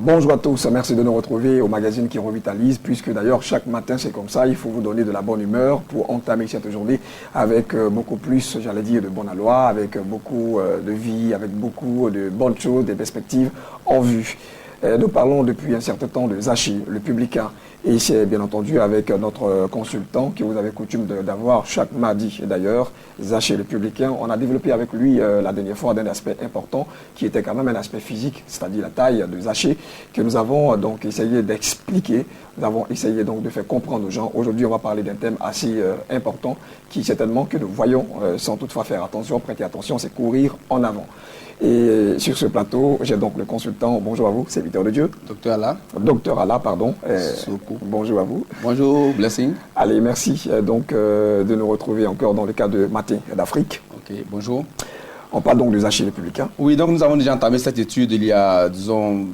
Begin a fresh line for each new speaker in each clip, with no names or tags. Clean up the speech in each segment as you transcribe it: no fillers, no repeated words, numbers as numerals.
Bonjour à tous, merci de nous retrouver au magazine qui revitalise, puisque d'ailleurs chaque matin c'est comme ça, il faut vous donner de la bonne humeur pour entamer cette journée avec beaucoup plus, j'allais dire, de bonne aloi, avec beaucoup de vie, avec beaucoup de bonnes choses, des perspectives en vue. Nous parlons depuis un certain temps de Zachée, le publicain, et c'est bien entendu avec notre consultant que vous avez coutume d'avoir chaque mardi. D'ailleurs, Zachée, le publicain, on a développé avec lui la dernière fois d'un aspect important qui était quand même un aspect physique, c'est-à-dire la taille de Zachée, que nous avons donc essayé d'expliquer, nous avons essayé donc de faire comprendre aux gens. Aujourd'hui, on va parler d'un thème assez important qui certainement que nous voyons sans toutefois faire attention, prêter attention, c'est courir en avant. Et sur ce plateau, j'ai donc le consultant. Bonjour à vous, serviteur de Dieu.
Docteur Allah.
Docteur Allah, pardon. Bonjour à vous.
Bonjour, Blessing.
Allez, merci donc de nous retrouver encore dans le cadre de Matin d'Afrique.
Ok, bonjour.
On parle donc de Zachée, le publicain.
Oui, donc nous avons déjà entamé cette étude il y a, disons,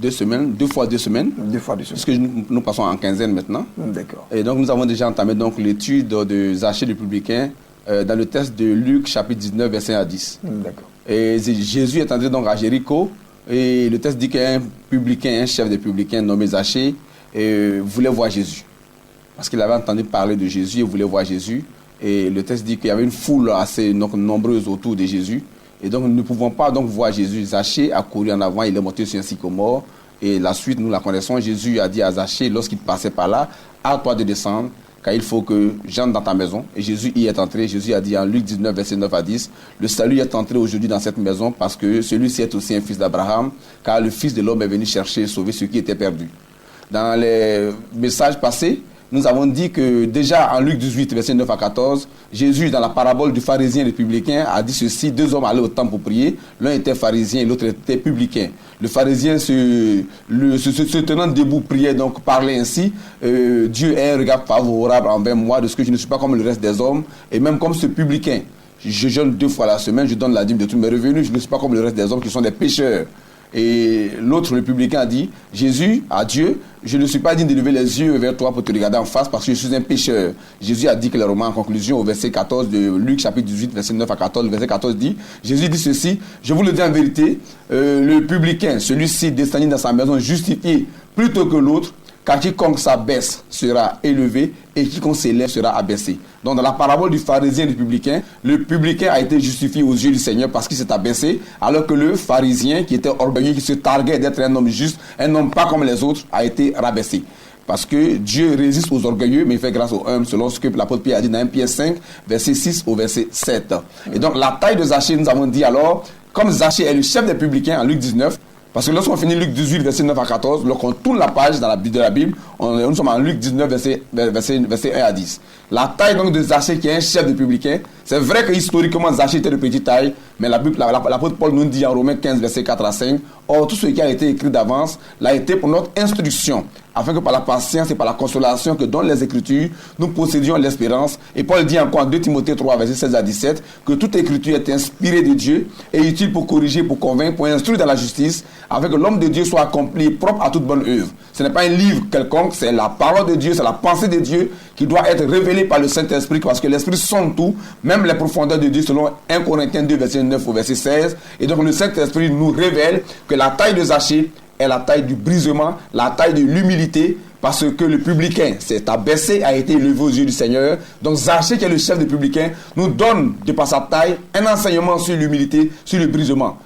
2 semaines, 2 fois 2 semaines.
2 fois 2 semaines.
Puisque nous passons en quinzaine maintenant.
D'accord.
Et donc nous avons déjà entamé donc l'étude de Zachée, le publicain, dans le texte de Luc, chapitre 19, verset 1 à 10.
D'accord.
Et Jésus est entré donc à Jéricho, et le texte dit qu'un publicain, un chef des publicains nommé Zachée, voulait voir Jésus. Parce qu'il avait entendu parler de Jésus et voulait voir Jésus. Et le texte dit qu'il y avait une foule assez nombreuse autour de Jésus. Et donc nous ne pouvons pas donc voir Jésus. Zachée a couru en avant, il est monté sur un sycomore. Et la suite, nous la connaissons. Jésus a dit à Zachée, lorsqu'il passait par là, hâte-toi de descendre, car il faut que j'entre dans ta maison. Et Jésus y est entré. Jésus a dit en Luc 19, verset 9 à 10, le salut est entré aujourd'hui dans cette maison parce que celui-ci est aussi un fils d'Abraham, car le Fils de l'homme est venu chercher et sauver ceux qui étaient perdus. Dans les messages passés, nous avons dit que déjà en Luc 18, verset 9 à 14, Jésus, dans la parabole du pharisien et du publicain, a dit ceci: 2 hommes allaient au temple pour prier, l'un était pharisien et l'autre était publicain. Le pharisien se tenant debout priait, donc parlait ainsi: Dieu a un regard favorable envers moi, de ce que je ne suis pas comme le reste des hommes, et même comme ce publicain. Je jeûne 2 fois la semaine, je donne la dîme de tous mes revenus, je ne suis pas comme le reste des hommes qui sont des pécheurs. Et l'autre, le publicain, a dit: Jésus, à Dieu, je ne suis pas digne de lever les yeux vers toi pour te regarder en face parce que je suis un pécheur. Jésus a dit clairement en conclusion au verset 14 de Luc chapitre 18, verset 9 à 14, le verset 14 dit, Jésus dit ceci: je vous le dis en vérité, le publicain, celui-ci descendu dans sa maison justifié plutôt que l'autre, car quiconque s'abaisse sera élevé et quiconque s'élève sera abaissé. Donc dans la parabole du pharisien et du publicain, le publicain a été justifié aux yeux du Seigneur parce qu'il s'est abaissé, alors que le pharisien qui était orgueilleux, qui se targuait d'être un homme juste, un homme pas comme les autres, a été rabaissé. Parce que Dieu résiste aux orgueilleux, mais il fait grâce aux humbles, selon ce que l'apôtre Pierre a dit dans 1 Pierre 5, verset 6 au verset 7. Et donc la taille de Zachée, nous avons dit alors, comme Zachée est le chef des publicains en Luc 19, parce que lorsqu'on finit Luc 18, verset 9 à 14, lorsqu'on tourne la page dans la Bible de la Bible, nous sommes en Luc 19, verset 1 à 10. La taille donc de Zachée, qui est un chef de publicain, c'est vrai que historiquement Zachée était de petite taille, mais l'apôtre Paul nous dit en Romains 15, verset 4 à 5, or tout ce qui a été écrit d'avance l'a été pour notre instruction, afin que par la patience et par la consolation que donnent les Écritures, nous possédions l'espérance. Et Paul dit encore en 2 Timothée 3, verset 16 à 17, que toute Écriture est inspirée de Dieu et utile pour corriger, pour convaincre, pour instruire dans la justice, afin que l'homme de Dieu soit accompli, propre à toute bonne œuvre. Ce n'est pas un livre quelconque, c'est la parole de Dieu, c'est la pensée de Dieu qui doit être révélée par le Saint-Esprit, parce que l'Esprit sonde tout, même les profondeurs de Dieu, selon 1 Corinthiens 2, verset 9 au verset 16. Et donc le Saint-Esprit nous révèle que la taille de Zachée est la taille du brisement, la taille de l'humilité, parce que le publicain s'est abaissé, a été élevé aux yeux du Seigneur. Donc Zachée, qui est le chef des publicains, nous donne, de par sa taille, un enseignement sur l'humilité, sur le brisement.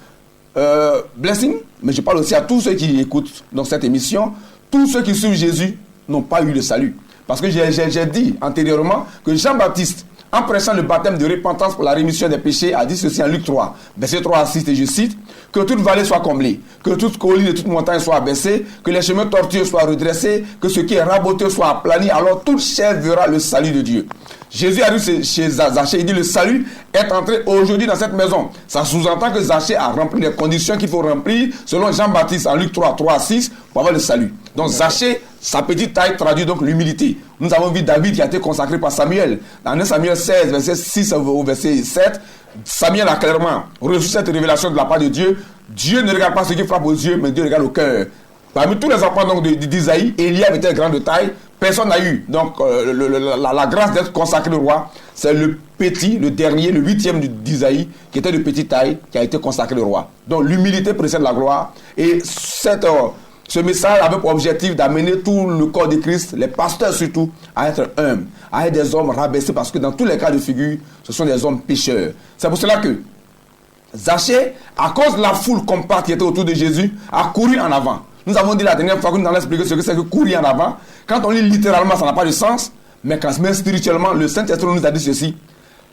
Blessing, mais je parle aussi à tous ceux qui écoutent dans cette émission, tous ceux qui suivent Jésus n'ont pas eu le salut. Parce que j'ai dit antérieurement que Jean-Baptiste, en prêchant le baptême de repentance pour la rémission des péchés, a dit ceci en Luc 3, verset 3 à 6, et je cite: que toute vallée soit comblée, que toute colline et toute montagne soit abaissée, que les chemins tortueux soient redressés, que ce qui est raboteux soit aplani, alors toute chair verra le salut de Dieu. Jésus a dit chez Zachée, il dit: le salut est entré aujourd'hui dans cette maison. Ça sous-entend que Zachée a rempli les conditions qu'il faut remplir selon Jean-Baptiste en Luc 3, 3 à 6 pour avoir le salut. Donc Zachée Sa petite taille traduit donc l'humilité. Nous avons vu David qui a été consacré par Samuel. Dans 1 Samuel 16, verset 6 au verset 7, Samuel a clairement reçu cette révélation de la part de Dieu. Dieu ne regarde pas ce qui frappe aux yeux, mais Dieu regarde au cœur. Parmi tous les enfants donc d'Isaïe, Eliab était grand de taille. Personne n'a eu donc la grâce d'être consacré au roi. C'est le petit, le dernier, le 8e d'Isaïe, qui était de petite taille, qui a été consacré au roi. Donc l'humilité précède la gloire. Et ce message avait pour objectif d'amener tout le corps de Christ, les pasteurs surtout, à être humbles, à être des hommes rabaissés, parce que dans tous les cas de figure, ce sont des hommes pécheurs. C'est pour cela que Zachée, à cause de la foule compacte qui était autour de Jésus, a couru en avant. Nous avons dit la dernière fois que nous allons expliquer ce que c'est que courir en avant. Quand on lit littéralement, ça n'a pas de sens. Mais quand même spirituellement, le Saint-Esprit nous a dit ceci.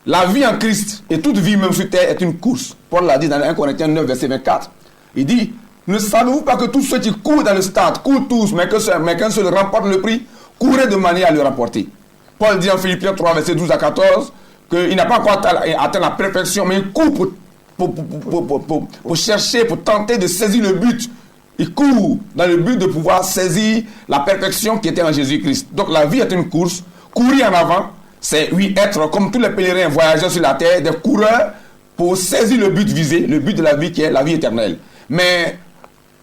La vie en Christ et toute vie même sur terre est une course. Paul l'a dit dans 1 Corinthiens 9, verset 24. Il dit, ne savez-vous pas que tous ceux qui courent dans le stade, courent tous, mais qu'un seul remporte le prix, courez de manière à le remporter. Paul dit en Philippiens 3, verset 12 à 14, qu'il n'a pas encore atteint la perfection, mais il court pour chercher, pour tenter de saisir le but. Il court dans le but de pouvoir saisir la perfection qui était en Jésus-Christ. Donc la vie est une course. Courir en avant, c'est oui être comme tous les pèlerins voyageurs sur la terre, des coureurs pour saisir le but visé, le but de la vie qui est la vie éternelle. Mais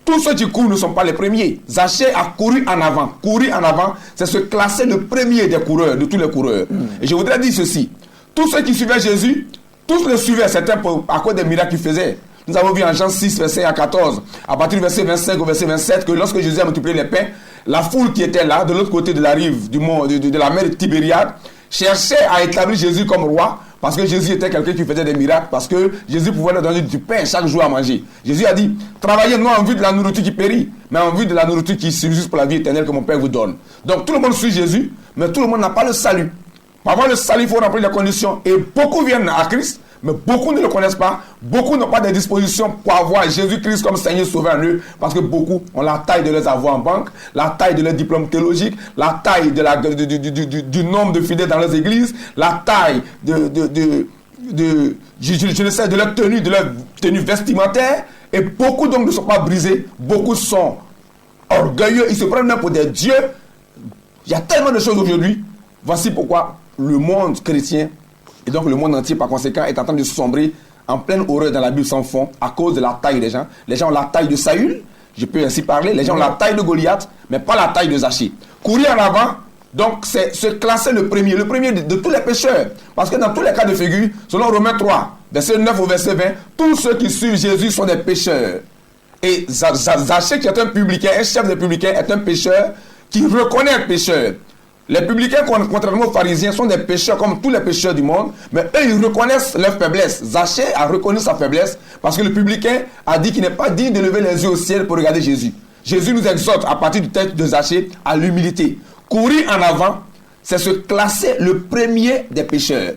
tous ceux qui courent ne sont pas les premiers. Zachée a couru en avant. Courir en avant, c'est se classer le premier des coureurs, de tous les coureurs. Et je voudrais dire ceci. Tous ceux qui suivaient Jésus, tous le suivaient, certains à cause des miracles qu'il faisait. Nous avons vu en Jean 6, verset 1 à 14, à partir du verset 25 au verset 27, que lorsque Jésus a multiplié les pains, la foule qui était là, de l'autre côté de la rive du monde, de la mer de Tibériade, cherchait à établir Jésus comme roi, parce que Jésus était quelqu'un qui faisait des miracles, parce que Jésus pouvait leur donner du pain chaque jour à manger. Jésus a dit, travaillez non en vue de la nourriture qui périt, mais en vue de la nourriture qui subsiste pour la vie éternelle que mon Père vous donne. Donc tout le monde suit Jésus, mais tout le monde n'a pas le salut. Pour avoir le salut, il faut remplir les conditions. Et beaucoup viennent à Christ, mais beaucoup ne le connaissent pas. Beaucoup n'ont pas de dispositions pour avoir Jésus-Christ comme Seigneur Sauveur en eux. Parce que beaucoup ont la taille de leurs avoirs en banque, la taille de leurs diplômes théologiques, la taille du nombre de fidèles dans leurs églises, la taille de leur tenue vestimentaire. Et beaucoup donc ne sont pas brisés. Beaucoup sont orgueilleux. Ils se prennent même pour des dieux. Il y a tellement de choses aujourd'hui. Voici pourquoi le monde chrétien et donc le monde entier par conséquent est en train de sombrer en pleine horreur dans la Bible sans fond à cause de la taille des gens. Les gens ont la taille de Saül, je peux ainsi parler. Les gens ont la taille de Goliath, mais pas la taille de Zachée. Courir en avant, donc c'est se classer le premier de tous les pécheurs. Parce que dans tous les cas de figure, selon Romains 3, verset 9 au verset 20, tous ceux qui suivent Jésus sont des pécheurs. Et Zachée qui est un publicain, un chef des publicains, est un pécheur qui reconnaît un pécheur. Les publicains, contrairement aux pharisiens, sont des pécheurs comme tous les pécheurs du monde, mais eux, ils reconnaissent leur faiblesse. Zachée a reconnu sa faiblesse parce que le publicain a dit qu'il n'est pas digne de lever les yeux au ciel pour regarder Jésus. Jésus nous exhorte, à partir du texte de Zachée, à l'humilité. Courir en avant, c'est se classer le premier des pécheurs.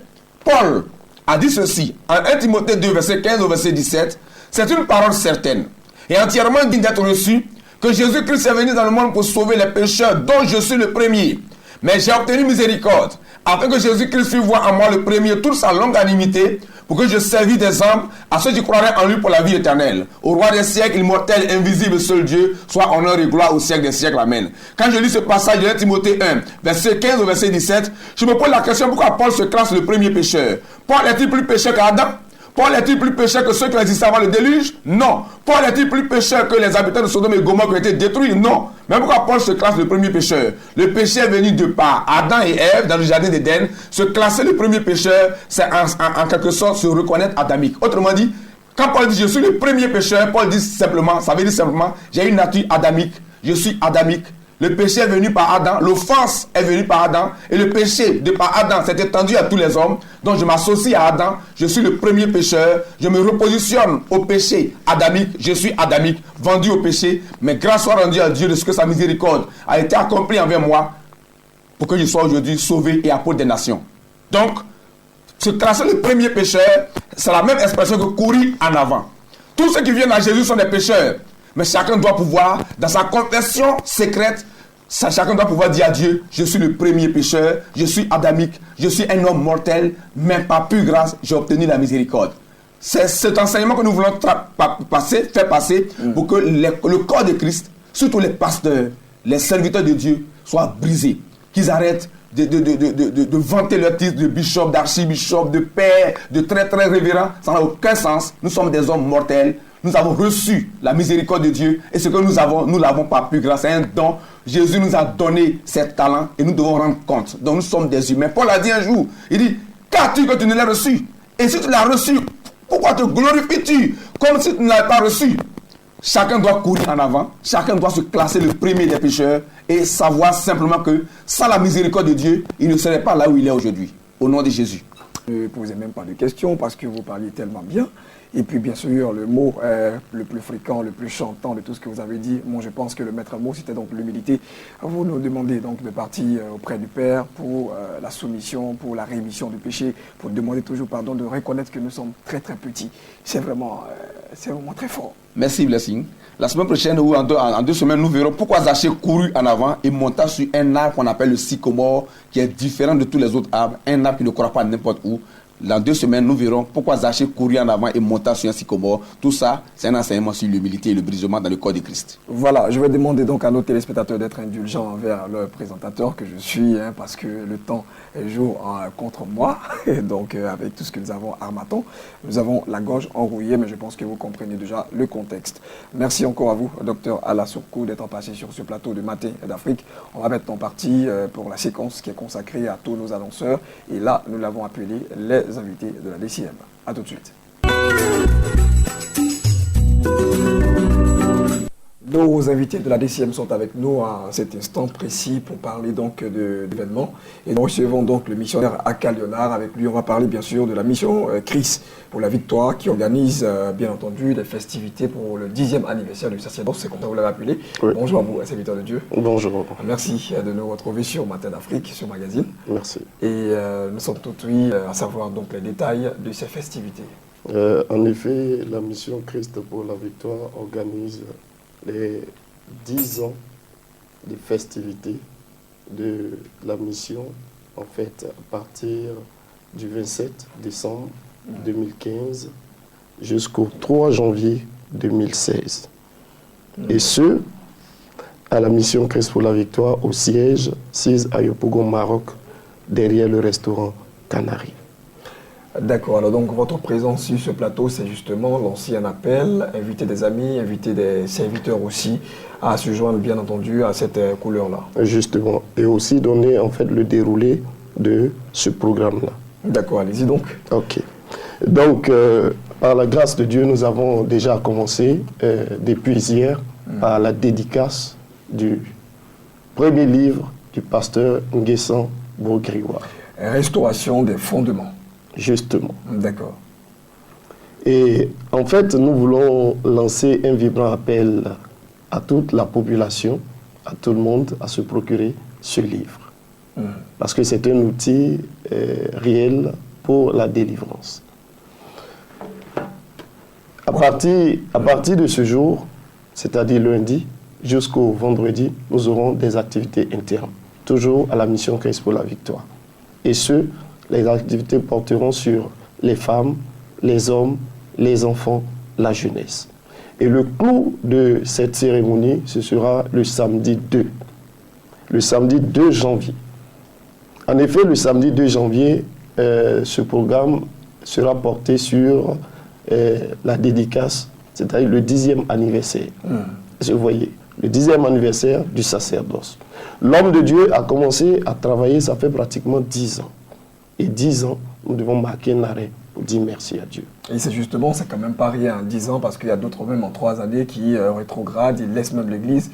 Paul a dit ceci, en 1 Timothée 2, verset 15 au verset 17, c'est une parole certaine et entièrement digne d'être reçue, que Jésus-Christ est venu dans le monde pour sauver les pécheurs, dont je suis le premier. Mais j'ai obtenu miséricorde, afin que Jésus-Christ fût voir en moi le premier toute sa longanimité, pour que je servis d'exemple à ceux qui croiraient en lui pour la vie éternelle. Au roi des siècles, immortel, invisible, seul Dieu, soit honneur et gloire au siècle des siècles. Amen. Quand je lis ce passage de 1 Timothée 1, verset 15 au verset 17, je me pose la question pourquoi Paul se classe le premier pécheur. Paul est-il plus pécheur qu'Adam? Paul est-il plus pécheur que ceux qui existaient avant le déluge? Non. Paul est-il plus pécheur que les habitants de Sodome et Gomorrhe qui ont été détruits? Non. Mais pourquoi Paul se classe le premier pécheur? Le péché est venu de par Adam et Ève dans le jardin d'Éden. Se classer le premier pécheur, c'est en quelque sorte se reconnaître adamique. Autrement dit, quand Paul dit je suis le premier pécheur, Paul dit simplement, ça veut dire simplement, j'ai une nature adamique, je suis adamique. Le péché est venu par Adam, l'offense est venue par Adam, et le péché de par Adam s'est étendu à tous les hommes. Donc je m'associe à Adam, je suis le premier pécheur, je me repositionne au péché adamique, je suis adamique, vendu au péché, mais grâce soit rendue à Dieu de ce que sa miséricorde a été accomplie envers moi, pour que je sois aujourd'hui sauvé et apôtre des nations. Donc, se classer le premier pécheur, c'est la même expression que courir en avant. Tous ceux qui viennent à Jésus sont des pécheurs. Mais chacun doit pouvoir, dans sa confession secrète, chacun doit pouvoir dire à Dieu, je suis le premier pécheur, je suis adamique, je suis un homme mortel, mais par pure grâce, j'ai obtenu la miséricorde. C'est cet enseignement que nous voulons faire passer pour que le corps de Christ, surtout les pasteurs, les serviteurs de Dieu soient brisés, qu'ils arrêtent de vanter leur titre de bishop, d'archibishop, de père, de très très révérend. Ça n'a aucun sens. Nous sommes des hommes mortels. Nous avons reçu la miséricorde de Dieu et ce que nous avons, nous ne l'avons pas pu grâce à un don. Jésus nous a donné ces talents et nous devons rendre compte. Donc nous sommes des humains. Paul a dit un jour, il dit, qu'as-tu que tu ne l'as reçu? Et si tu l'as reçu, pourquoi te glorifies-tu comme si tu ne l'avais pas reçu? Chacun doit courir en avant, chacun doit se classer le premier des pécheurs et savoir simplement que sans la miséricorde de Dieu, il ne serait pas là où il est aujourd'hui. Au nom de Jésus.
Ne posez même pas de questions parce que vous parliez tellement bien. Et puis bien sûr, le mot le plus fréquent, le plus chantant de tout ce que vous avez dit, moi je pense que le maître mot c'était donc l'humilité. Vous nous demandez donc de partir auprès du Père pour la soumission, pour la rémission du péché, pour demander toujours pardon, de reconnaître que nous sommes très très petits. C'est vraiment très fort.
Merci Blessing. La semaine prochaine ou en 2 semaines, nous verrons pourquoi Zachée courut en avant et monta sur un arbre qu'on appelle le sycomore, qui est différent de tous les autres arbres, un arbre qui ne croît pas n'importe où. Dans 2 semaines, nous verrons pourquoi Zachée courut en avant et monta sur un sycomore. Tout ça, c'est un enseignement sur l'humilité et le brisement dans le corps de Christ.
Voilà, je vais demander donc à nos téléspectateurs d'être indulgents envers leur présentateur que je suis, parce que le temps joue contre moi. Et donc, avec tout ce que nous avons armaton, nous avons la gorge enrouillée, mais je pense que vous comprenez déjà le contexte. Merci encore à vous, Dr Alla Sourkou, d'être passé sur ce plateau de Matin d'Afrique. On va maintenant partir pour la séquence qui est consacrée à tous nos annonceurs. Et là, nous l'avons appelé les invités de la DCM. A tout de suite. Nos invités de la DCM sont avec nous à cet instant précis pour parler donc de l'événement. Et nous recevons donc le missionnaire Aka Léonard. Avec lui, on va parler bien sûr de la mission Christ pour la victoire qui organise bien entendu des festivités pour le 10e anniversaire du sacerdoce, c'est comme ça vous l'avez appelé. Oui. Bonjour à vous, serviteurs de Dieu.
Bonjour.
Merci de nous retrouver sur Matin d'Afrique, sur Magazine.
Merci.
Et nous sommes tout oui à savoir donc les détails de ces festivités.
En effet, la mission Christ pour la victoire organise les 10 ans de festivités de la mission, en fait, à partir du 27 décembre 2015 jusqu'au 3 janvier 2016. Et ce, à la mission Christ pour la victoire au siège 6 à Yopougon, Maroc, derrière le restaurant Canary.
D'accord, alors donc votre présence sur ce plateau, c'est justement lancer un appel, inviter des amis, inviter des serviteurs aussi à se joindre bien entendu à cette couleur-là.
Justement, et aussi donner en fait le déroulé de ce programme-là.
D'accord, allez-y donc.
Ok. Donc, par la grâce de Dieu, nous avons déjà commencé depuis hier par la dédicace du premier livre du pasteur Nguessan Bourgriwa.
Restauration des fondements.
Justement.
D'accord.
Et en fait, nous voulons lancer un vibrant appel à toute la population, à tout le monde, à se procurer ce livre. Parce que c'est un outil réel pour la délivrance. À partir de ce jour, c'est-à-dire lundi jusqu'au vendredi, nous aurons des activités internes, toujours à la mission Christ pour la victoire. Et les activités porteront sur les femmes, les hommes, les enfants, la jeunesse. Et le clou de cette cérémonie, ce sera le samedi 2. Le samedi 2 janvier. En effet, le samedi 2 janvier, ce programme sera porté sur la dédicace, c'est-à-dire le 10e anniversaire. Vous voyez, le 10e anniversaire du sacerdoce. L'homme de Dieu a commencé à travailler, ça fait pratiquement 10 ans. Et 10 ans, nous devons marquer un arrêt pour dire merci à Dieu.
Et c'est justement, c'est quand même pas rien, 10 ans, parce qu'il y a d'autres même en 3 années qui rétrogradent, ils laissent même l'église.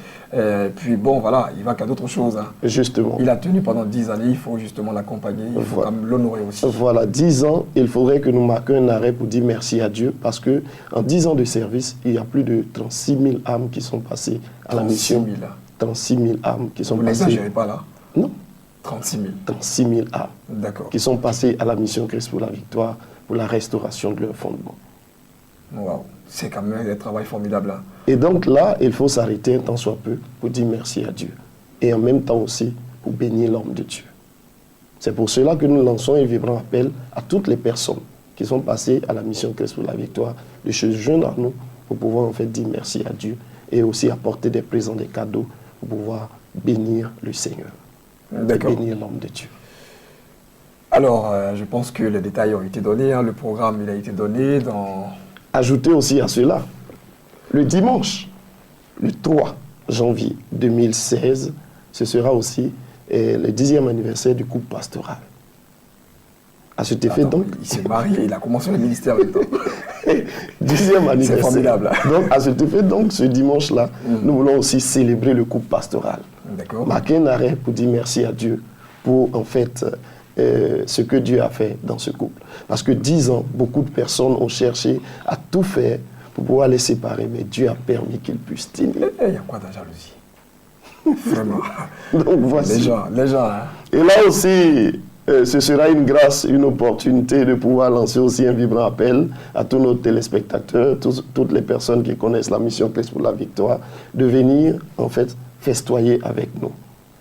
Puis bon, voilà, il va qu'à d'autres choses. Hein.
Justement.
Il a tenu pendant 10 années, il faut justement l'accompagner, il faut quand même l'honorer aussi.
Voilà, 10 ans, il faudrait que nous marquions un arrêt pour dire merci à Dieu, parce qu'en 10 ans de service, il y a plus de 36 000 âmes qui sont passées à la mission. 36 000 âmes qui sont passées.
Vous n'exagérez pas là?
Non.
36 000.
36 000 âmes qui sont passées à la mission Christ pour la victoire, pour la restauration de leur fondement.
Wow. C'est quand même un travail formidable. Hein.
Et donc là, il faut s'arrêter un temps soit peu pour dire merci à Dieu. Et en même temps aussi pour bénir l'homme de Dieu. C'est pour cela que nous lançons un vibrant appel à toutes les personnes qui sont passées à la mission Christ pour la victoire de se joindre à nous pour pouvoir en fait dire merci à Dieu et aussi apporter des présents, des cadeaux pour pouvoir bénir le Seigneur,
D'accord.
bénir l'homme de Dieu.
Alors, je pense que les détails ont été donnés, hein. Le programme il a été donné dans...
Ajoutez aussi à cela, le dimanche, le 3 janvier 2016, ce sera aussi le 10e anniversaire du couple pastoral. À cet effet,
Attends,
donc...
il s'est marié, il a commencé le ministère maintenant.
10e anniversaire.
C'est formidable.
Donc, à cet effet, donc, ce dimanche-là, nous voulons aussi célébrer le couple pastoral.
D'accord.
Marquer un arrêt pour dire merci à Dieu pour, en fait, ce que Dieu a fait dans ce couple. Parce que 10 ans, beaucoup de personnes ont cherché à tout faire pour pouvoir les séparer, mais Dieu a permis qu'ils puissent tenir.
Il y a quoi dans la jalousie? Vraiment.
Donc, voici.
Les gens, hein.
Et là aussi, ce sera une grâce, une opportunité de pouvoir lancer aussi un vibrant appel à tous nos téléspectateurs, toutes les personnes qui connaissent la mission Christ pour la victoire, de venir, en fait, festoyer avec nous.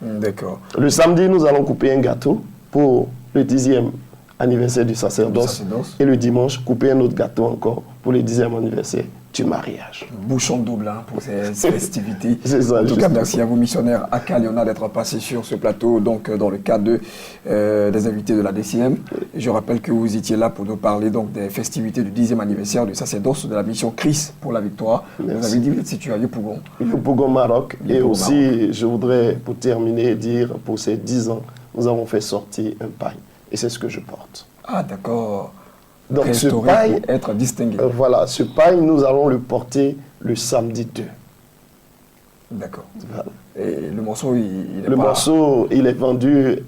D'accord.
Le samedi, nous allons couper un gâteau pour le 10e anniversaire du sacerdoce. Et le dimanche, couper un autre gâteau encore pour le 10e anniversaire du mariage.
Bouchon double, hein, pour ces festivités.
C'est ça,
en tout cas,
justement.
merci à vous, missionnaires Aka Léonard, d'être passés sur ce plateau, donc dans le cadre des invités de la DCM. Et je rappelle que vous étiez là pour nous parler donc des festivités du 10e anniversaire du sacerdoce de la mission Christ pour la victoire.
Merci.
Vous avez dit, vous êtes situé à Yopougon.
Yopougon, Maroc. Et
Yopougon,
aussi,
Maroc.
je voudrais, pour terminer, dire, pour ces 10 ans, nous avons fait sortir un paille. Et c'est ce que je porte.
Ah, d'accord.
Donc, ce
Restauré
paille,
pour être distingué.
voilà, ce paille, nous allons le porter le samedi 2.
D'accord.
Voilà.
Et le morceau, il est
Le
pas...
morceau, il est vendu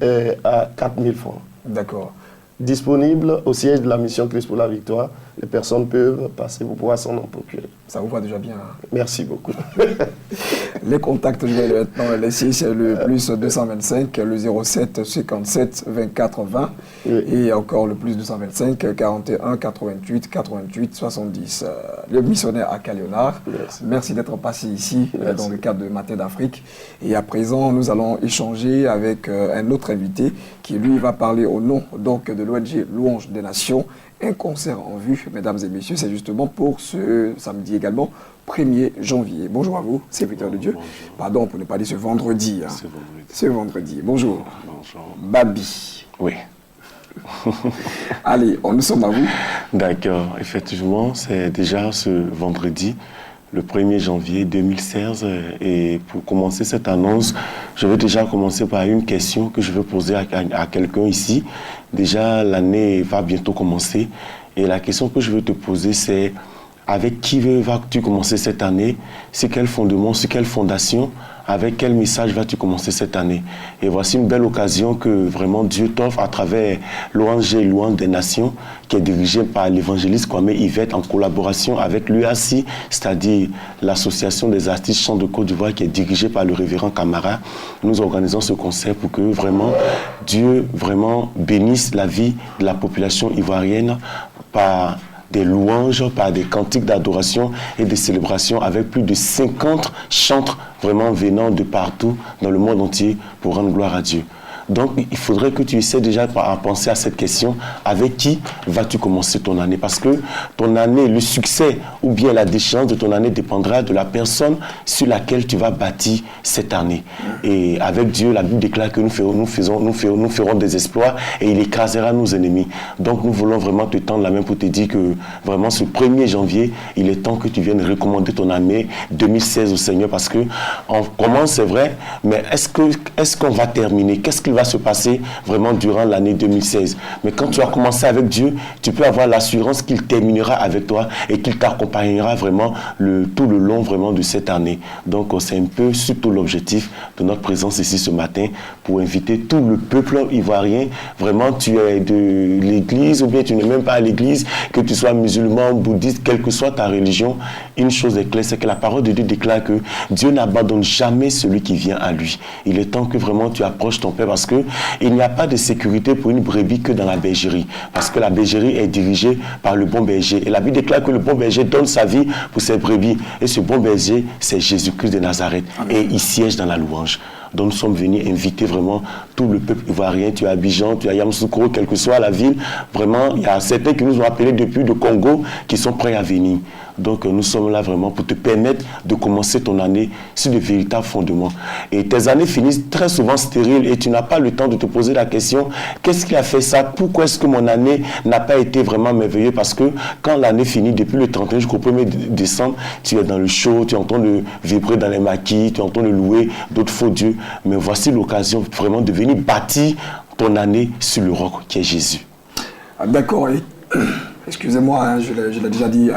à 4000 francs.
D'accord.
Disponible au siège de la mission Christ pour la victoire. Les personnes peuvent passer pour pouvoir s'en en procurer.
Ça vous va déjà bien, hein?
Merci beaucoup.
Les contacts, je vais maintenant les laisser, c'est le plus 225, le 07 57 24 20
Oui.
et encore le plus 225 41 88 88 70. Le missionnaire Aka Léonard, merci d'être passé ici dans le cadre de Matin d'Afrique. Et à présent, nous allons échanger avec un autre invité qui lui va parler au nom donc de l'ONG Louange des Nations. Un concert en vue, mesdames et messieurs, c'est justement pour ce samedi également, 1er janvier. Bonjour à vous, serviteur de Dieu.
Bonjour.
Pardon pour ne pas dire ce vendredi. Hein.
Ce vendredi.
Ce vendredi. Bonjour.
Bonjour.
Babi.
Oui.
Allez, nous sommes à vous.
D'accord. Effectivement, c'est déjà ce vendredi, le 1er janvier 2016. Et pour commencer cette annonce, je vais déjà commencer par une question que je veux poser à quelqu'un ici. Déjà, l'année va bientôt commencer. Et la question que je veux te poser, c'est avec qui vas-tu commencer cette année? Sur quel fondement, sur quelle fondation? Avec quel message vas-tu commencer cette année? Et voici une belle occasion que vraiment Dieu t'offre à travers l'ONG Louange des Nations, qui est dirigée par l'évangéliste Kwame Yvette en collaboration avec l'UACI, c'est-à-dire l'Association des artistes chants de Côte d'Ivoire, qui est dirigée par le révérend Camara. Nous organisons ce concert pour que vraiment Dieu vraiment bénisse la vie de la population ivoirienne par des louanges, par des cantiques d'adoration et de célébration avec plus de 50 chantres vraiment venant de partout dans le monde entier pour rendre gloire à Dieu. Donc, il faudrait que tu essaies déjà à penser à cette question. Avec qui vas-tu commencer ton année? Parce que ton année, le succès ou bien la déchéance de ton année dépendra de la personne sur laquelle tu vas bâtir cette année. Et avec Dieu, la Bible déclare que nous ferons des exploits et il écrasera nos ennemis. Donc, nous voulons vraiment te tendre la main pour te dire que vraiment ce 1er janvier, il est temps que tu viennes recommander ton année 2016 au Seigneur, parce que on commence, c'est vrai, mais est-ce qu'on va terminer? Qu'est-ce qu'il va se passer vraiment durant l'année 2016? Mais quand tu as commencé avec Dieu, tu peux avoir l'assurance qu'il terminera avec toi et qu'il t'accompagnera vraiment tout le long vraiment de cette année. Donc c'est un peu surtout l'objectif de notre présence ici ce matin, pour inviter tout le peuple ivoirien. Vraiment, tu es de l'église ou bien tu n'es même pas à l'église, que tu sois musulman, bouddhiste, quelle que soit ta religion, une chose est claire, c'est que la parole de Dieu déclare que Dieu n'abandonne jamais celui qui vient à lui. Il est temps que vraiment tu approches ton Père, parce qu'il n'y a pas de sécurité pour une brebis que dans la bergerie, parce que la bergerie est dirigée par le bon berger. Et la Bible déclare que le bon berger donne sa vie pour ses brebis. Et ce bon berger, c'est Jésus-Christ de Nazareth. Amen. Et il siège dans la louange. Donc nous sommes venus inviter vraiment tout le peuple ivoirien. Tu as Abidjan, tu as Yamoussoukro, quelle que soit la ville. Vraiment, il y a certains qui nous ont appelés depuis le Congo qui sont prêts à venir. Donc nous sommes là vraiment pour te permettre de commencer ton année sur de véritables fondements. Et tes années finissent très souvent stériles et tu n'as pas le temps de te poser la question, qu'est-ce qui a fait ça? Pourquoi est-ce que mon année n'a pas été vraiment merveilleuse? Parce que quand l'année finit, depuis le 31 jusqu'au 1er décembre, tu es dans le show, tu entends de vibrer dans les maquis, tu entends de louer d'autres faux dieux. Mais voici l'occasion vraiment de venir bâtir ton année sur le roc qui est Jésus.
D'accord. Excusez-moi, hein, je l'ai déjà dit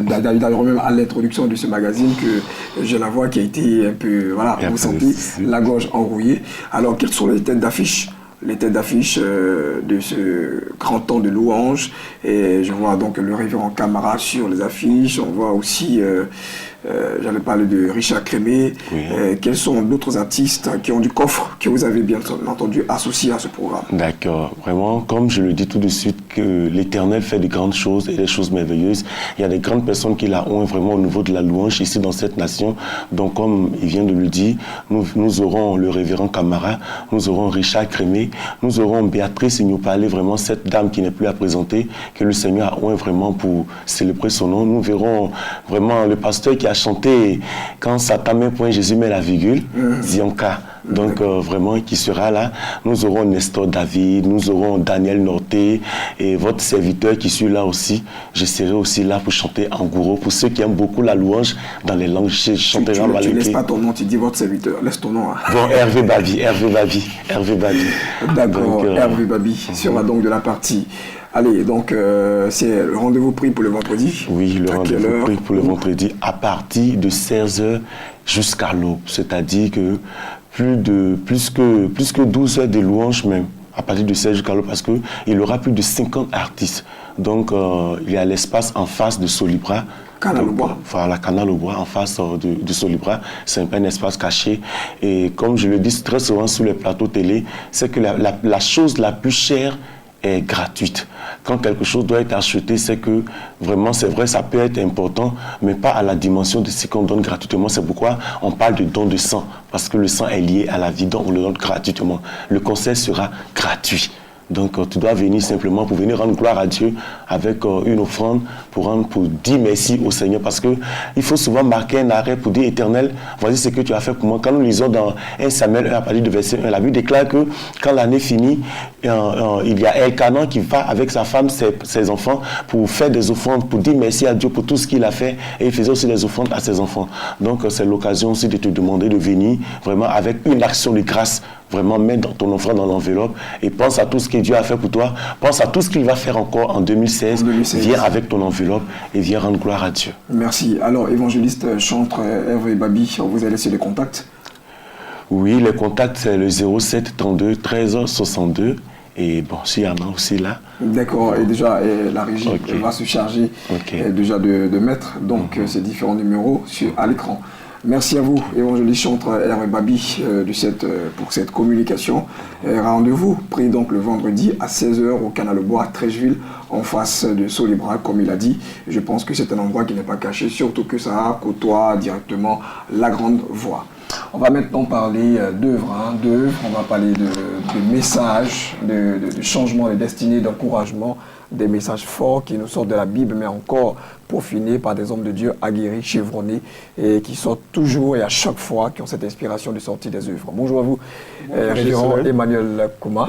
d'ailleurs même à l'introduction de ce magazine que j'ai la voix qui a été un peu, voilà, vous sentez la gorge enrouillée. Alors, quelles sont les têtes d'affiche? Les têtes d'affiche de ce grand temps de louange. Et je vois donc le révérend Camara sur les affiches. On voit aussi, j'allais parler de Richard Crémé. Oui. Quels sont d'autres artistes qui ont du coffre que vous avez bien entendu associés à ce programme? D'accord. Vraiment, comme je le dis tout de suite, que l'Éternel fait de grandes choses et des choses merveilleuses. Il y a des grandes personnes qui la ont vraiment au niveau de la louange ici dans cette nation. Donc, comme il vient de le dire, nous aurons le révérend Camara, nous aurons Richard Crémé, nous aurons Béatrice Ignopalé, vraiment cette dame qui n'est plus à présenter, que le Seigneur a oint vraiment pour célébrer son nom. Nous verrons vraiment le pasteur qui a chanté « Quand Satan met point, Jésus met la virgule », Zionka. Donc vraiment qui sera là. Nous aurons Nestor David, nous aurons Daniel Norté et votre serviteur qui suis là aussi. Je serai aussi là pour chanter en gourou. Pour ceux qui aiment beaucoup la louange dans les langues, je chanterai en malais. Tu laisses pas ton nom, tu dis votre serviteur. Laisse ton nom. Hein. Bon, Hervé Babi. D'accord, Hervé Babi sera donc de la partie. Allez, donc c'est le rendez-vous pris pour le vendredi. Oui, le rendez-vous pris pour le vendredi à partir de 16h jusqu'à l'aube. C'est-à-dire que plus que 12 heures de louange même, à partir de 16 jusqu'à l'aube, parce qu'il y aura plus de 50 artistes. Donc il y a l'espace en face de Solibra. Canal au bois. Voilà, Canal au bois, en face de Solibra. C'est un espace caché. Et comme je le dis très souvent sur les plateaux télé, c'est que la chose la plus chère est gratuite. Quand quelque chose doit être acheté, c'est que vraiment, c'est vrai, ça peut être important, mais pas à la dimension de ce qu'on donne gratuitement. C'est pourquoi on parle de don de sang, parce que le sang est lié à la vie, donc on le donne gratuitement. Le concert sera gratuit. Donc tu dois venir simplement pour venir rendre gloire à Dieu avec une offrande pour dire merci au Seigneur, parce que il faut souvent marquer un arrêt pour dire Éternel, voici ce que tu as fait pour moi. Quand nous lisons dans 1 Samuel 1 à partir de verset 1, la Bible déclare que quand l'année finit, il y a Elkanan qui va avec sa femme, ses enfants, pour faire des offrandes, pour dire merci à Dieu pour tout ce qu'il a fait, et il faisait aussi des offrandes à ses enfants. Donc c'est l'occasion aussi de te demander de venir vraiment avec une action de grâce. Vraiment, mets ton offrande dans l'enveloppe et pense à tout ce que Dieu a fait pour toi. Pense à tout ce qu'il va faire encore en 2016. Viens avec ton enveloppe et viens rendre gloire à Dieu. Merci. Alors, évangéliste chantre Hervé Babi, on vous a laissé les contacts? Oui, les contacts, c'est le 07 32 13 62. Et bon, s'il y en a aussi là. D'accord, et déjà la régie va se charger déjà de mettre donc ces différents numéros à l'écran. Merci à vous, évangéliste chantre Hervé Babi, pour cette communication. Rendez-vous pris donc le vendredi à 16h au Canal au bois à Trècheville, en face de Solibra, comme il a dit. Je pense que c'est un endroit qui n'est pas caché, surtout que ça côtoie directement la Grande Voie. On va maintenant parler d'œuvres, on va parler de messages, de changement de destinée, d'encouragement, des messages forts qui nous sortent de la Bible, mais encore peaufinés par des hommes de Dieu aguerris, chevronnés, et qui sortent toujours et à chaque fois, qui ont cette inspiration de sortir des œuvres. Bonjour à vous, révérend Emmanuel Kouma.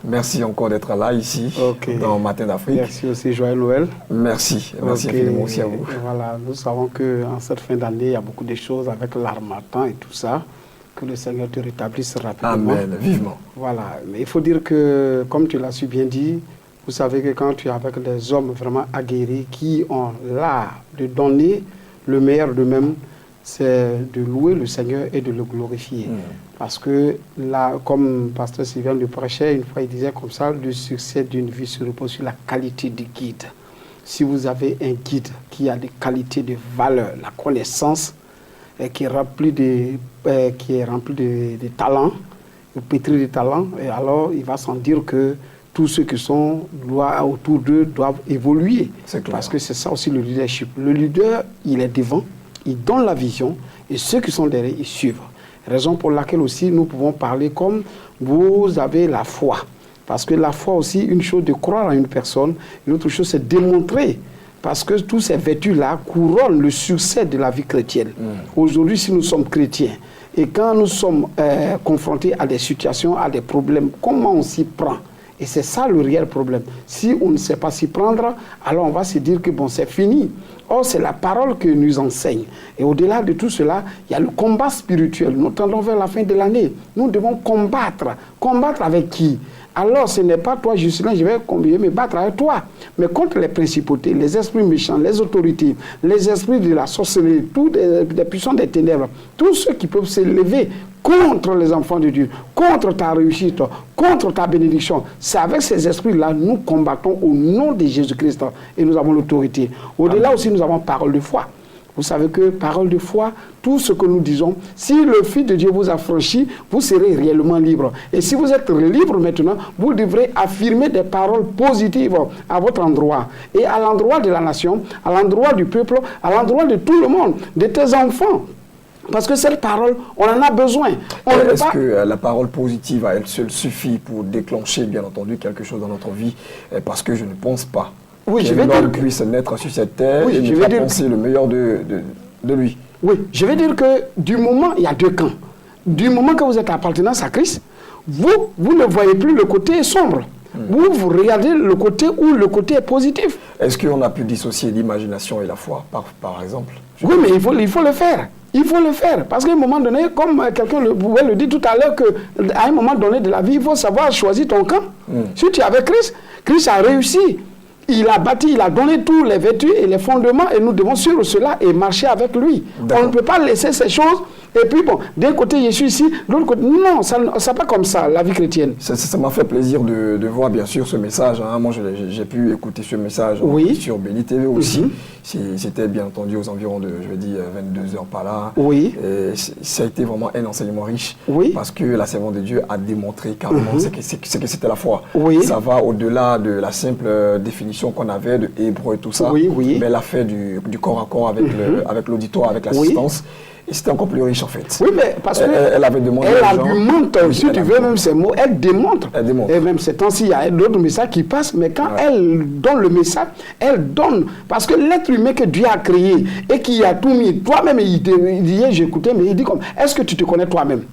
Merci encore d'être là, ici, dans Matin d'Afrique. Merci aussi, joyeux Noël. Merci infiniment aussi à vous.
Voilà, nous savons qu'en cette fin d'année, il y a beaucoup de choses avec l'harmattan et tout ça, que le Seigneur te rétablisse rapidement.
Amen, vivement.
Voilà, mais il faut dire que, comme tu l'as si bien dit, vous savez que quand tu es avec des hommes vraiment aguerris qui ont l'art de donner le meilleur d'eux-mêmes, c'est de louer le Seigneur et de le glorifier. Parce que là, comme Pasteur Sylvain le prêchait, une fois il disait comme ça, le succès d'une vie se repose sur la qualité du guide. Si vous avez un guide qui a des qualités de valeur, la connaissance, et qui est rempli de talents, pétri de talents, et alors il va sans dire que tous ceux qui sont autour d'eux doivent évoluer. Parce que c'est ça aussi le leadership. Le leader, il est devant, il donne la vision, et ceux qui sont derrière, ils suivent. Raison pour laquelle aussi nous pouvons parler comme vous avez la foi. Parce que la foi aussi, une chose de croire en une personne, une autre chose c'est démontrer. Parce que tous ces vertus-là couronnent le succès de la vie chrétienne. Aujourd'hui, si nous sommes chrétiens, et quand nous sommes confrontés à des situations, à des problèmes, comment on s'y prend? Et c'est ça le réel problème. Si on ne sait pas s'y prendre, alors on va se dire que bon, c'est fini. Or, c'est la parole que nous enseigne. Et au-delà de tout cela, il y a le combat spirituel. Nous tendons vers la fin de l'année. Nous devons combattre. Combattre avec qui? Alors, ce n'est pas toi, Juscelin, je vais me battre avec toi. Mais contre les principautés, les esprits méchants, les autorités, les esprits de la sorcellerie, tous des puissants des ténèbres, tous ceux qui peuvent s'élever contre les enfants de Dieu, contre ta réussite, contre ta bénédiction. C'est avec ces esprits-là nous combattons au nom de Jésus-Christ et nous avons l'autorité. Au-delà aussi, nous avons parole de foi. Vous savez que parole de foi, tout ce que nous disons, si le Fils de Dieu vous a franchi, vous serez réellement libre. Et si vous êtes libre maintenant, vous devrez affirmer des paroles positives à votre endroit. Et à l'endroit de la nation, à l'endroit du peuple, à l'endroit de tout le monde, de tes enfants. Parce que cette parole, on en a besoin.
Est-ce que la parole positive à elle seule suffit pour déclencher, bien entendu, quelque chose dans notre vie? Parce que je ne pense pas.
Oui, je vais dire
puisse naître sur cette terre et
je vais dire
penser le meilleur de lui.
Oui, je vais dire que du moment, il y a deux camps. Du moment que vous êtes appartenance à Christ, vous ne voyez plus le côté sombre. Vous regardez le côté où le côté est positif.
Est-ce qu'on a pu dissocier l'imagination et la foi, par exemple?
Oui, mais il faut le faire. Il faut le faire. Parce qu'à un moment donné, comme quelqu'un pouvait le dire tout à l'heure, qu'à un moment donné de la vie, il faut savoir choisir ton camp. Si tu es avec Christ, Christ a réussi. Il a bâti, il a donné tous les vertus et les fondements et nous devons suivre cela et marcher avec lui. On ne peut pas laisser ces choses et puis bon, d'un côté je suis ici, de l'autre côté, non, ça n'est pas comme ça, la vie chrétienne.
Ça m'a fait plaisir de voir bien sûr ce message. Hein. Moi j'ai pu écouter ce message sur Béni TV aussi. C'était bien entendu aux environs de, je vais dire, 22h par là.
Oui.
Et ça a été vraiment un enseignement riche.
Oui.
Parce que la servante de Dieu a démontré carrément que c'était la foi.
Oui.
Ça va au-delà de la simple définition qu'on avait de hébreu et tout ça.
Oui, oui.
Mais elle a fait du corps à corps avec l'auditoire, avec l'assistance. Et c'était encore plus riche en fait.
Oui, mais parce que
elle avait demandé
elle argumente, si tu veux même ces mots, elle démontre. Et même ces temps-ci, il y a d'autres messages qui passent, mais quand elle donne le message, elle donne. Parce que l'être humain que Dieu a créé et qui a tout mis, toi-même, il dit, j'écoutais, mais il dit comme, est-ce que tu te connais toi-même?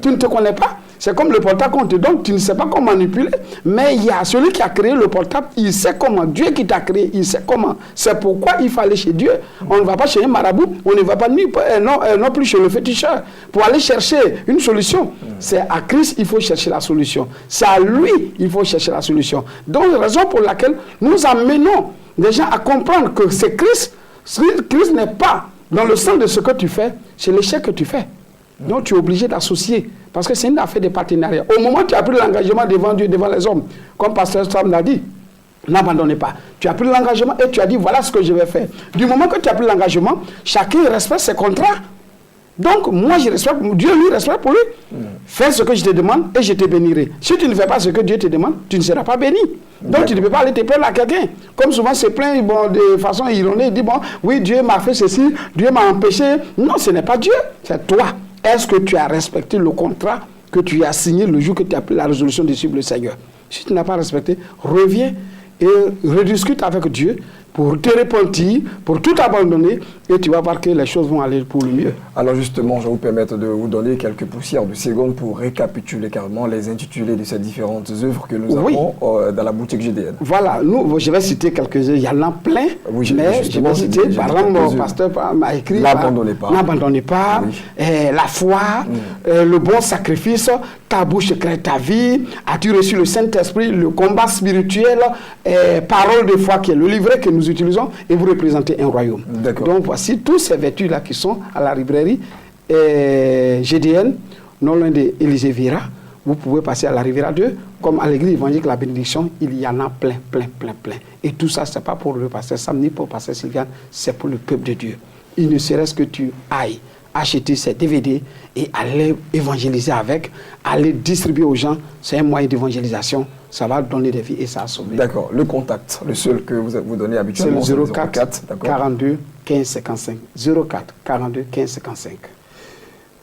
Tu ne te connais pas? C'est comme le portable qu'on te donne, tu ne sais pas comment manipuler. Mais il y a celui qui a créé le portable, il sait comment. Dieu qui t'a créé, il sait comment. C'est pourquoi il faut aller chez Dieu. On ne va pas chez un marabout, on ne va pas non plus chez le féticheur pour aller chercher une solution. C'est à Christ il faut chercher la solution. C'est à lui il faut chercher la solution. Donc, raison pour laquelle nous amenons les gens à comprendre que c'est Christ. Christ n'est pas dans le sens de ce que tu fais, c'est l'échec que tu fais. Donc tu es obligé d'associer. Parce que c'est une affaire de partenariat. Au moment où tu as pris l'engagement devant Dieu, devant les hommes, comme Pasteur Sam l'a dit, n'abandonnez pas. Tu as pris l'engagement et tu as dit, voilà ce que je vais faire. Du moment que tu as pris l'engagement, chacun respecte ses contrats. Donc moi je respecte, Dieu lui respecte pour lui. Fais ce que je te demande et je te bénirai. Si tu ne fais pas ce que Dieu te demande, tu ne seras pas béni. Donc tu ne peux pas aller te plaindre à quelqu'un. Comme souvent c'est plein de façon ironique, il dit, bon, oui, Dieu m'a fait ceci, Dieu m'a empêché. Non, ce n'est pas Dieu, c'est toi. Est-ce que tu as respecté le contrat que tu as signé le jour que tu as pris la résolution de suivre le Seigneur? Si tu n'as pas respecté, reviens et rediscute avec Dieu pour te repentir, pour tout abandonner, et tu vas voir que les choses vont aller pour le mieux.
Alors justement, je vais vous permettre de vous donner quelques poussières de secondes pour récapituler carrément les intitulés de ces différentes œuvres que nous avons dans la boutique GDN.
Voilà, je vais citer quelques-uns, il y en a plein, mais je vais citer, par exemple, mon pasteur m'a écrit,
n'abandonnez pas,
n'abandonnez pas, la foi, le bon sacrifice, ta bouche crée ta vie, as-tu reçu le Saint-Esprit, le combat spirituel, parole de foi qui est le livret que nous utilisons, et vous représentez un royaume. Donc voici tous ces vertus-là qui sont à la librairie GDN, non loin d'Élysée Vira. Vous pouvez passer à la Riviera 2, comme à l'église évangélique La Bénédiction, il y en a plein. Et tout ça, ce n'est pas pour le pasteur Sam ni pour le pasteur Sylviane, c'est pour le peuple de Dieu. Il ne serait-ce que tu ailles acheter ces DVD et aller évangéliser avec, aller distribuer aux gens, c'est un moyen d'évangélisation, ça va donner des vies et ça va sauver.
D'accord, le contact, le seul que vous donnez habituellement,
c'est le 04 42 15 55. 04 42 15 55.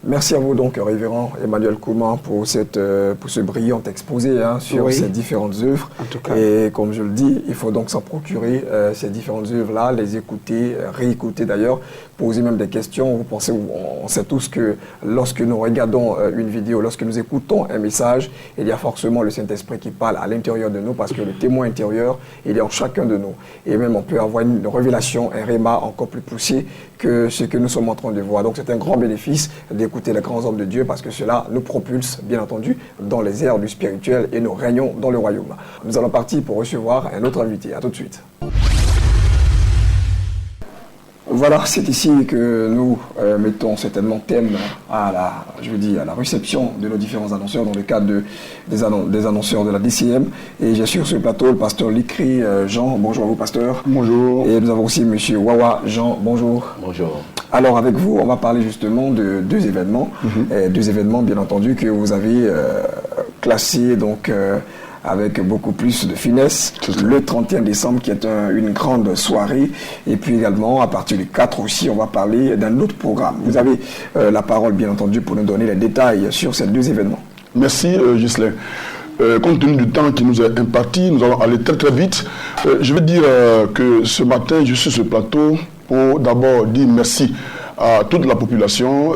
Merci à vous donc, révérend Emmanuel Kouma, pour ce brillant exposé sur ces différentes œuvres.
En tout cas.
Et comme je le dis, il faut donc s'en procurer ces différentes œuvres-là, les écouter, réécouter d'ailleurs, poser même des questions. Vous pensez, on sait tous que lorsque nous regardons une vidéo, lorsque nous écoutons un message, il y a forcément le Saint-Esprit qui parle à l'intérieur de nous, parce que le témoin intérieur, il est en chacun de nous. Et même on peut avoir une révélation, un réma encore plus poussé que ce que nous sommes en train de voir. Donc c'est un grand bénéfice d'écouter les grands hommes de Dieu, parce que cela nous propulse, bien entendu, dans les airs du spirituel et nous régnons dans le royaume. Nous allons partir pour recevoir un autre invité. À tout de suite. Voilà, c'est ici que nous mettons certainement thème à la réception de nos différents annonceurs dans le cadre des annonceurs de la DCM. Et j'ai sur ce plateau le pasteur Likri Jean. Bonjour à vous, pasteur.
Bonjour.
Et nous avons aussi monsieur Wawa Jean. Bonjour.
Bonjour.
Alors avec vous, on va parler justement de deux événements. Deux événements, bien entendu, que vous avez classés donc avec beaucoup plus de finesse, le 31 décembre qui est une grande soirée, et puis également à partir du 4 aussi on va parler d'un autre programme. Vous avez la parole bien entendu pour nous donner les détails sur ces deux événements.
Merci Ghislain. Compte tenu du temps qui nous est imparti, nous allons aller très très vite. Je veux dire que ce matin je suis sur ce plateau pour d'abord dire merci à toute la population,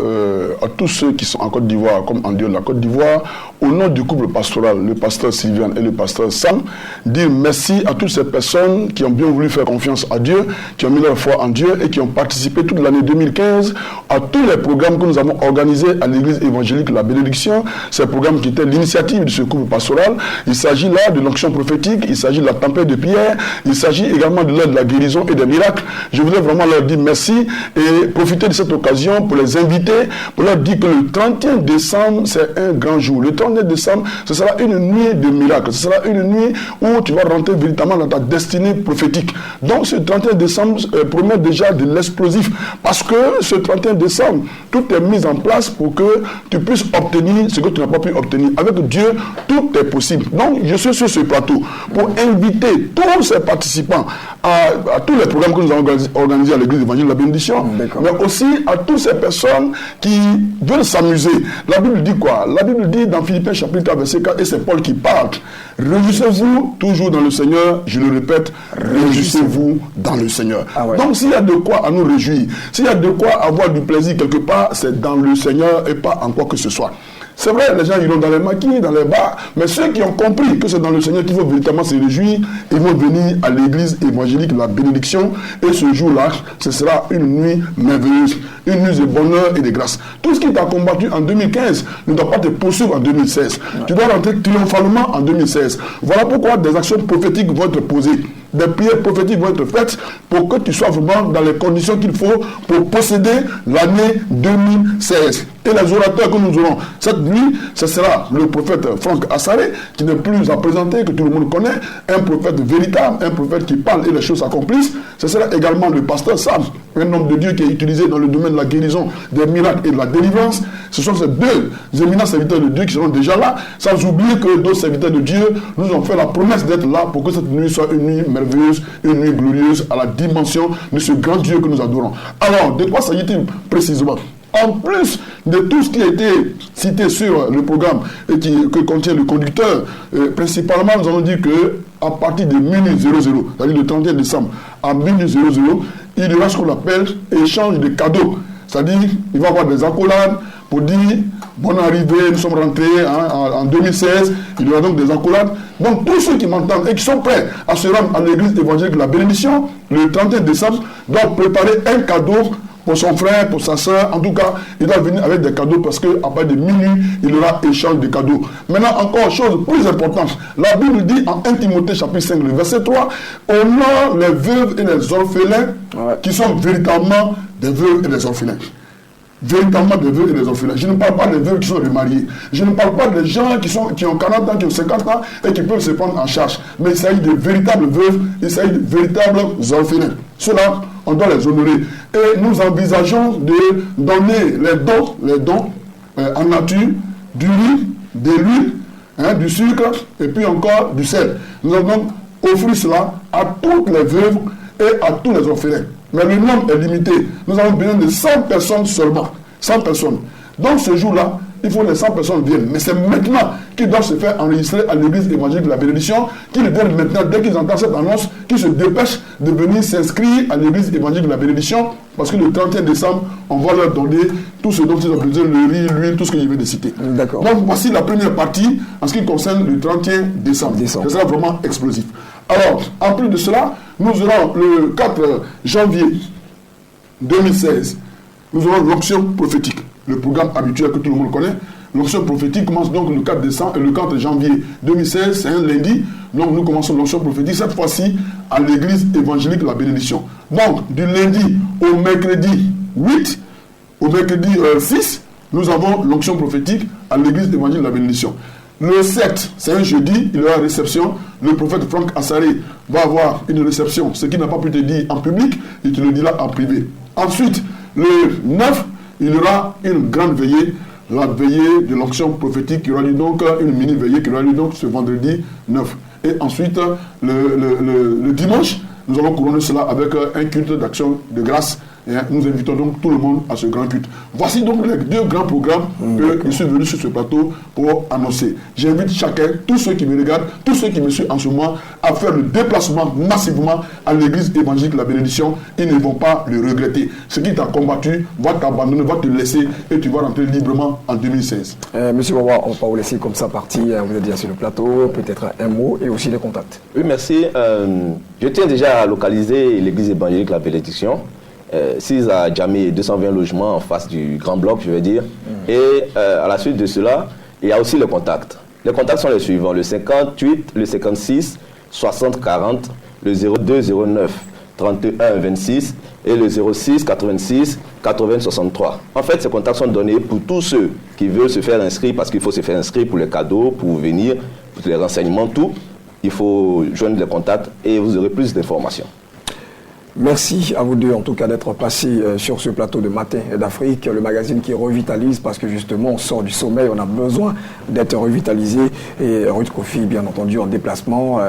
à tous ceux qui sont en Côte d'Ivoire, comme en dehors de la Côte d'Ivoire, au nom du couple pastoral, le pasteur Sylvian et le pasteur Sam, dire merci à toutes ces personnes qui ont bien voulu faire confiance à Dieu, qui ont mis leur foi en Dieu et qui ont participé toute l'année 2015 à tous les programmes que nous avons organisés à l'église évangélique La Bénédiction, ces programmes qui étaient l'initiative de ce couple pastoral. Il s'agit là de l'onction prophétique, il s'agit de la tempête de prière, il s'agit également de l'heure de la guérison et des miracles. Je voudrais vraiment leur dire merci et profiter de cette occasion pour les inviter, pour leur dire que le 31 décembre, c'est un grand jour. Le 31 décembre, ce sera une nuit de miracles. Ce sera une nuit où tu vas rentrer véritablement dans ta destinée prophétique. Donc ce 31 décembre promet déjà de l'explosif. Parce que ce 31 décembre, tout est mis en place pour que tu puisses obtenir ce que tu n'as pas pu obtenir. Avec Dieu, tout est possible. Donc je suis sur ce plateau pour inviter tous ces participants à tous les programmes que nous avons organisés à l'église évangélique de La Bénédiction, mais aussi à toutes ces personnes qui veulent s'amuser. La Bible dit quoi? La Bible dit dans Philippiens chapitre 4 verset 4, et c'est Paul qui parle: réjouissez-vous toujours dans le Seigneur. Je le répète, réjouissez-vous dans le Seigneur. Donc s'il y a de quoi à nous réjouir, s'il y a de quoi avoir du plaisir quelque part, c'est dans le Seigneur et pas en quoi que ce soit. C'est vrai, les gens iront dans les maquis, dans les bars, mais ceux qui ont compris que c'est dans le Seigneur qu'il faut véritablement se réjouir, ils vont venir à l'église évangélique La Bénédiction, et ce jour-là, ce sera une nuit merveilleuse, une nuit de bonheur et de grâce. Tout ce qui t'a combattu en 2015 ne doit pas te poursuivre en 2016. Tu dois rentrer triomphalement en 2016. Voilà pourquoi des actions prophétiques vont être posées. Des prières prophétiques vont être faites pour que tu sois vraiment dans les conditions qu'il faut pour posséder l'année 2016. Et les orateurs que nous aurons cette nuit, ce sera le prophète Franck Assaré, qui n'est plus à présenter, que tout le monde connaît, un prophète véritable, un prophète qui parle et les choses s'accomplissent. Ce sera également le pasteur Sam, un homme de Dieu qui est utilisé dans le domaine de la guérison, des miracles et de la délivrance. Ce sont ces deux éminents serviteurs de Dieu qui seront déjà là, sans oublier que d'autres serviteurs de Dieu nous ont fait la promesse d'être là pour que cette nuit soit une nuit merveilleuse, une nuit glorieuse à la dimension de ce grand Dieu que nous adorons. Alors, de quoi s'agit-il précisément? En plus de tout ce qui a été cité sur le programme et que contient le conducteur, principalement nous allons dire que à partir de minuit 00, c'est-à-dire le 31 décembre, à minuit 00, il y aura ce qu'on appelle échange de cadeaux. C'est-à-dire il va y avoir des accolades pour dire bonne arrivée, nous sommes rentrés en 2016, il y aura donc des accolades. Donc tous ceux qui m'entendent et qui sont prêts à se rendre à l'église évangélique de La Bénédiction, le 31 décembre, doivent préparer un cadeau pour son frère, pour sa soeur. En tout cas, il doit venir avec des cadeaux parce qu'à partir de minuit, il y aura échange de cadeaux. Maintenant, encore chose plus importante. La Bible dit en 1 Timothée chapitre 5, le verset 3, honore les veuves et les orphelins qui sont véritablement des veuves et des orphelins. Véritablement des veuves et des orphelins. Je ne parle pas des veuves qui sont remariées. Je ne parle pas des gens qui ont 40 ans, qui ont 50 ans et qui peuvent se prendre en charge. Mais il s'agit de véritables veuves, il s'agit de véritables orphelins. Ceux-là, on doit les honorer. Et nous envisageons de donner les dons en nature, du riz, de l'huile, du sucre et puis encore du sel. Nous allons offrir cela à toutes les veuves et à tous les orphelins. Mais le nombre est limité. Nous avons besoin de 100 personnes seulement. 100 personnes. Donc ce jour-là, il faut que les 100 personnes viennent. Mais c'est maintenant qu'ils doivent se faire enregistrer à l'église évangélique de la bénédiction, qu'ils viennent maintenant, dès qu'ils entendent cette annonce, qu'ils se dépêchent de venir s'inscrire à l'église évangélique de la bénédiction, parce que le 31 décembre, on va leur donner tout ce dont ils ont besoin, le riz, l'huile, tout ce que je viens de citer.
D'accord.
Donc voici la première partie en ce qui concerne le 31 décembre. Ce sera vraiment explosif. Alors, en plus de cela, nous aurons le 4 janvier 2016, nous aurons l'onction prophétique, le programme habituel que tout le monde connaît. L'onction prophétique commence donc le 4 décembre et le 4 janvier 2016, c'est un lundi. Donc nous commençons l'onction prophétique, cette fois-ci à l'église évangélique de la bénédiction. Donc du lundi au mercredi 8, au mercredi 6, nous avons l'onction prophétique à l'église évangélique de la bénédiction. Le 7, c'est un jeudi, il y aura réception. Le prophète Franck Assaré va avoir une réception. Ce qu'il n'a pas pu te dire en public, il te le dira en privé. Ensuite, le 9, il y aura une grande veillée, la veillée de l'onction prophétique qui aura lieu donc, une mini-veillée qui aura lieu donc ce vendredi 9. Et ensuite, le dimanche, nous allons couronner cela avec un culte d'action de grâce. Et nous invitons donc tout le monde à ce grand culte. Voici donc les deux grands programmes que je suis venu sur ce plateau pour annoncer. J'invite chacun, tous ceux qui me regardent, tous ceux qui me suivent en ce moment, à faire le déplacement massivement à l'église évangélique de la bénédiction. Ils ne vont pas le regretter. Ce qui t'a combattu va t'abandonner, va te laisser et tu vas rentrer librement en 2016.
Monsieur Wawa, on ne va pas vous laisser comme ça partir. Vous êtes déjà sur le plateau, peut-être un mot et aussi les contacts.
Oui, merci. Je tiens déjà à localiser l'église évangélique de la bénédiction. 6 à Djamé, 220 logements en face du grand bloc, je vais dire. Et à la suite de cela, il y a aussi les contacts. Les contacts sont les suivants, le 58, le 56, 60 40, le 02 09 31 26 et le 06 86 80 63. En fait, ces contacts sont donnés pour tous ceux qui veulent se faire inscrire, parce qu'il faut se faire inscrire pour les cadeaux, pour venir, pour les renseignements, tout. Il faut joindre les contacts et vous aurez plus d'informations.
Merci à vous deux en tout cas d'être passés sur ce plateau de Matin d'Afrique, le magazine qui revitalise parce que justement on sort du sommeil, on a besoin d'être revitalisé et Ruth Kofi bien entendu en déplacement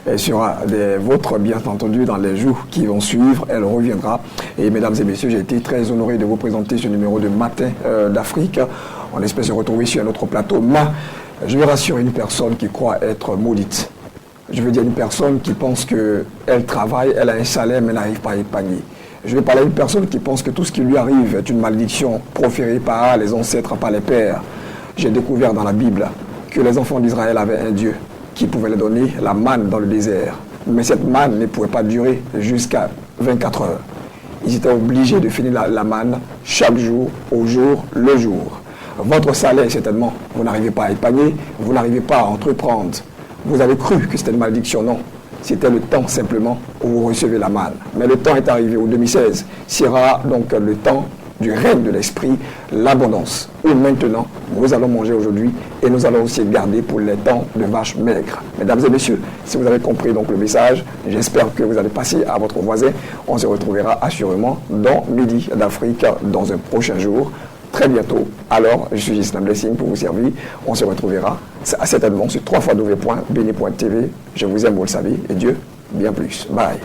elle sera des vôtres bien entendu dans les jours qui vont suivre, elle reviendra et mesdames et messieurs j'ai été très honoré de vous présenter ce numéro de Matin d'Afrique, on espère se retrouver sur un autre plateau, mais je vais rassurer une personne qui croit être maudite. Je veux dire une personne qui pense qu'elle travaille, elle a un salaire, mais n'arrive pas à épargner. Je vais parler d'une personne qui pense que tout ce qui lui arrive est une malédiction proférée par les ancêtres, par les pères. J'ai découvert dans la Bible que les enfants d'Israël avaient un Dieu qui pouvait leur donner la manne dans le désert. Mais cette manne ne pouvait pas durer jusqu'à 24 heures. Ils étaient obligés de finir la manne chaque jour, au jour, le jour. Votre salaire, certainement, vous n'arrivez pas à épargner, vous n'arrivez pas à entreprendre. Vous avez cru que c'était une malédiction, non. C'était le temps simplement où vous recevez la manne. Mais le temps est arrivé au 2016. Sera donc le temps du règne de l'esprit, l'abondance. Où maintenant, nous allons manger aujourd'hui et nous allons aussi garder pour les temps de vaches maigres. Mesdames et messieurs, si vous avez compris donc le message, j'espère que vous allez passer à votre voisin. On se retrouvera assurément dans Midi d'Afrique dans un prochain jour. Très bientôt. Alors, je suis Islam Blessing pour vous servir. On se retrouvera certainement sur www.beni.tv. Je vous aime, vous le savez, et Dieu bien plus. Bye.